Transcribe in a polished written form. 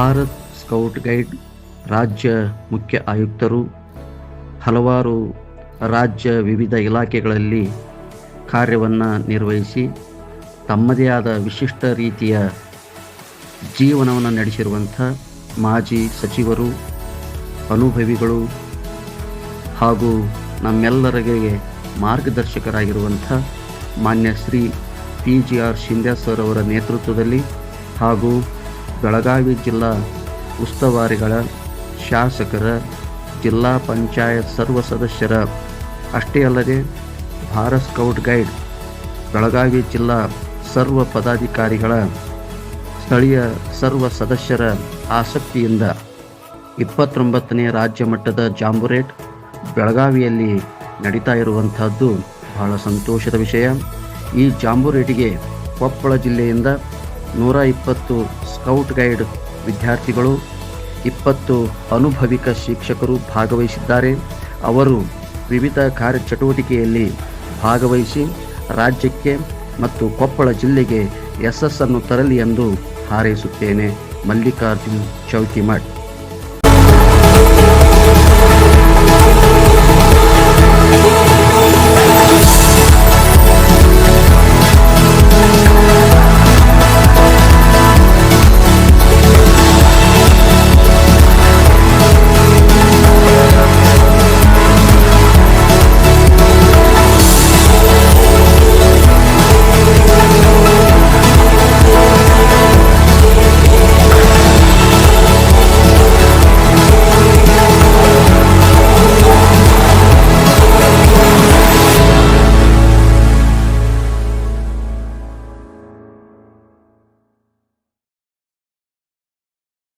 Bharat scout guide ರಾಜ್ಯ ಮುಖ್ಯ ಆಯುಕ್ತರು ಹಲವಾರು ರಾಜ್ಯ ವಿವಿಧ ಇಲಾಖೆಗಳಲ್ಲಿ ಕಾರ್ಯವನ್ನು ನಿರ್ವಹಿಸಿ ತಮ್ಮದೇ ಆದ ವಿಶಿಷ್ಟ ರೀತಿಯ ಜೀವನವನ್ನು ನಡೆಸಿರುವಂಥ ಮಾಜಿ ಸಚಿವರು, ಅನುಭವಿಗಳು ಹಾಗೂ ನಮ್ಮೆಲ್ಲರಿಗೆ ಮಾರ್ಗದರ್ಶಕರಾಗಿರುವಂಥ ಮಾನ್ಯ ಶ್ರೀ PGR ಶಿಂದೆ ಸರ್ ಅವರ ನೇತೃತ್ವದಲ್ಲಿ ಹಾಗೂ ಬೆಳಗಾವಿ ಜಿಲ್ಲಾ ಉಸ್ತುವಾರಿಗಳ ಶಾಸಕರ, ಜಿಲ್ಲಾ ಪಂಚಾಯತ್ ಸರ್ವ ಸದಸ್ಯರ ಅಷ್ಟೇ ಅಲ್ಲದೆ ಭಾರತ್ ಸ್ಕೌಟ್ ಗೈಡ್ ಬೆಳಗಾವಿ ಜಿಲ್ಲಾ ಸರ್ವ ಪದಾಧಿಕಾರಿಗಳ, ಸ್ಥಳೀಯ ಸರ್ವ ಸದಸ್ಯರ ಆಸಕ್ತಿಯಿಂದ 29ನೇ ರಾಜ್ಯ ಮಟ್ಟದ ಜಾಂಬುರೇಟ್ ಬೆಳಗಾವಿಯಲ್ಲಿ ನಡೀತಾ ಇರುವಂಥದ್ದು ಬಹಳ ಸಂತೋಷದ ವಿಷಯ. ಈ ಜಾಂಬುರೇಟಿಗೆ ಕೊಪ್ಪಳ ಜಿಲ್ಲೆಯಿಂದ 120 ಸ್ಕೌಟ್ ಗೈಡ್ ವಿದ್ಯಾರ್ಥಿಗಳು, 20 ಅನುಭವಿಕ ಶಿಕ್ಷಕರು ಭಾಗವಹಿಸಿದ್ದಾರೆ. ಅವರು ವಿವಿಧ ಕಾರ್ಯಚಟುವಟಿಕೆಯಲ್ಲಿ ಭಾಗವಹಿಸಿ ರಾಜ್ಯಕ್ಕೆ ಮತ್ತು ಕೊಪ್ಪಳ ಜಿಲ್ಲೆಗೆ ಯಶಸ್ಸನ್ನು ತರಲಿ ಎಂದು ಹಾರೈಸುತ್ತೇನೆ. ಮಲ್ಲಿಕಾರ್ಜುನ್ ಚೌಕಿಮಠ್.